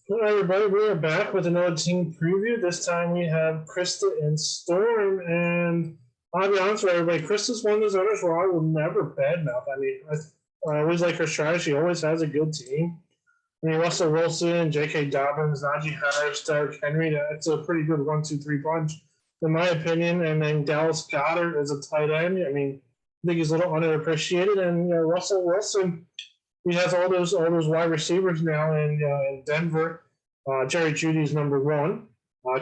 All right, everybody, we are back with another team preview. This time we have Krista and Storm, and I'll be honest with everybody, Krista's one of those owners where I will never badmouth. I mean, I always like her strategy. She always has a good team. I mean, Russell Wilson, J.K. Dobbins, Najee Harris, Derrick Henry, that's a pretty good 1-2-3 punch, in my opinion. And then Dallas Goedert as a tight end. I mean, I think he's a little underappreciated. And Russell Wilson, he has all those wide receivers now in Denver. Jerry Judy's number one.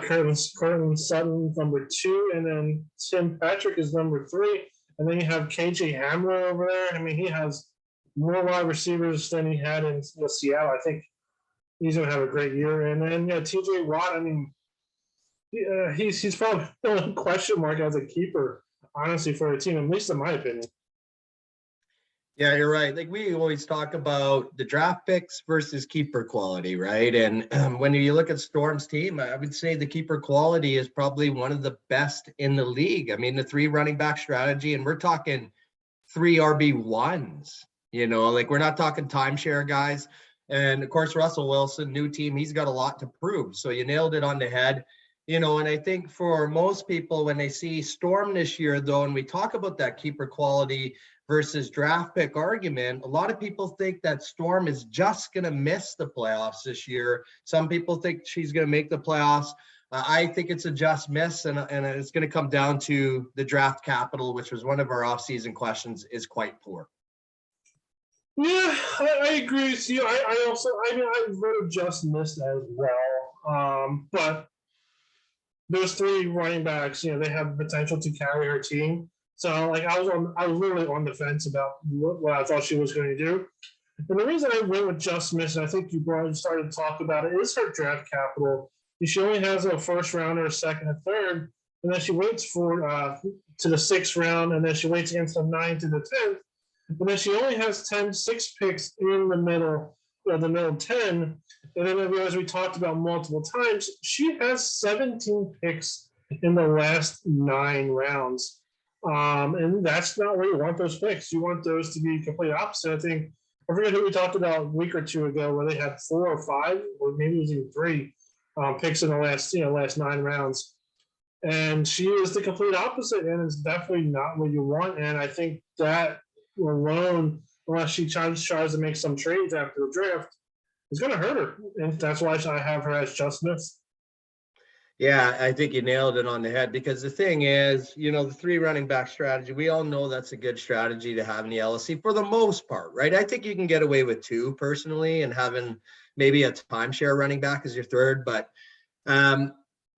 Curtin Sutton's number two, and then Tim Patrick is number three. And then you have KJ Hamler over there. I mean, he has more wide receivers than he had in Seattle. I think he's going to have a great year. And then TJ Watt. I mean, he's probably a question mark as a keeper, honestly, for a team, at least in my opinion. Yeah, you're right. Like we always talk about the draft picks versus keeper quality, right? And when you look at Storm's team, I would say the keeper quality is probably one of the best in the league. I mean, the 3 running back strategy, and we're talking 3 RB1s, like we're not talking timeshare guys. And of course, Russell Wilson, new team, he's got a lot to prove. So you nailed it on the head. And I think for most people, when they see Storm this year, though, and we talk about that keeper quality versus draft pick argument, a lot of people think that Storm is just going to miss the playoffs this year. Some people think she's going to make the playoffs. I think it's a just miss, and it's going to come down to the draft capital, which was one of our offseason questions, is quite poor. Yeah, I agree with you. I would have just missed as well. But those 3 running backs, they have potential to carry her team. So, I was literally on the fence about what I thought she was going to do. And the reason I went with just miss, and I think you started to talk about it, is her draft capital. She only has a first rounder, a second, a third, and then she waits for to the 6th round, and then she waits against the 9th to the 10th, and then she only has 6 picks in the middle, the middle 10. And then, as we talked about multiple times, she has 17 picks in the last 9 rounds. And that's not where you want those picks. You want those to be complete opposite. I think I forget who we talked about a week or two ago where they had 4 or 5, or maybe it was even 3 picks in the last 9 rounds. And she is the complete opposite, and it's definitely not what you want. And I think that alone, unless she tries to make some trades after the draft, is going to hurt her. And that's why I have her as just miss. Yeah, I think you nailed it on the head, because the thing is, the 3 running back strategy, we all know that's a good strategy to have in the LOC for the most part, right? I think you can get away with 2 personally and having maybe a timeshare running back as your third. But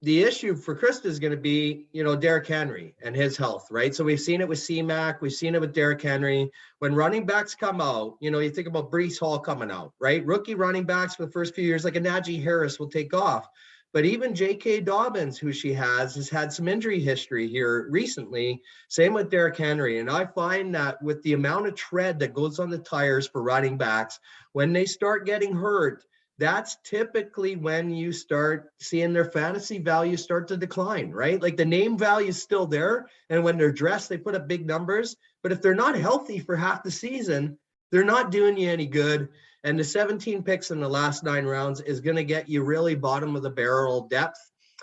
the issue for Krista is going to be, Derrick Henry and his health, right? So we've seen it with C-Mac. We've seen it with Derrick Henry. When running backs come out, you think about Breece Hall coming out, right? Rookie running backs for the first few years, like a Najee Harris, will take off. But even J.K. Dobbins, who she has had some injury history here recently. Same with Derrick Henry. And I find that with the amount of tread that goes on the tires for running backs, when they start getting hurt, that's typically when you start seeing their fantasy value start to decline, right? Like the name value is still there. And when they're dressed, they put up big numbers. But if they're not healthy for half the season, they're not doing you any good. And the 17 picks in the last 9 rounds is going to get you really bottom of the barrel depth.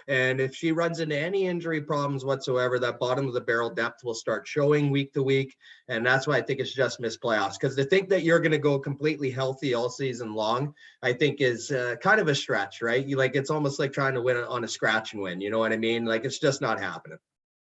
And if she runs into any injury problems whatsoever, that bottom of the barrel depth will start showing week to week. And that's why I think it's just missed playoffs. Because to think that you're going to go completely healthy all season long, I think is kind of a stretch, right? It's almost like trying to win on a scratch and win. You know what I mean? Like, it's just not happening.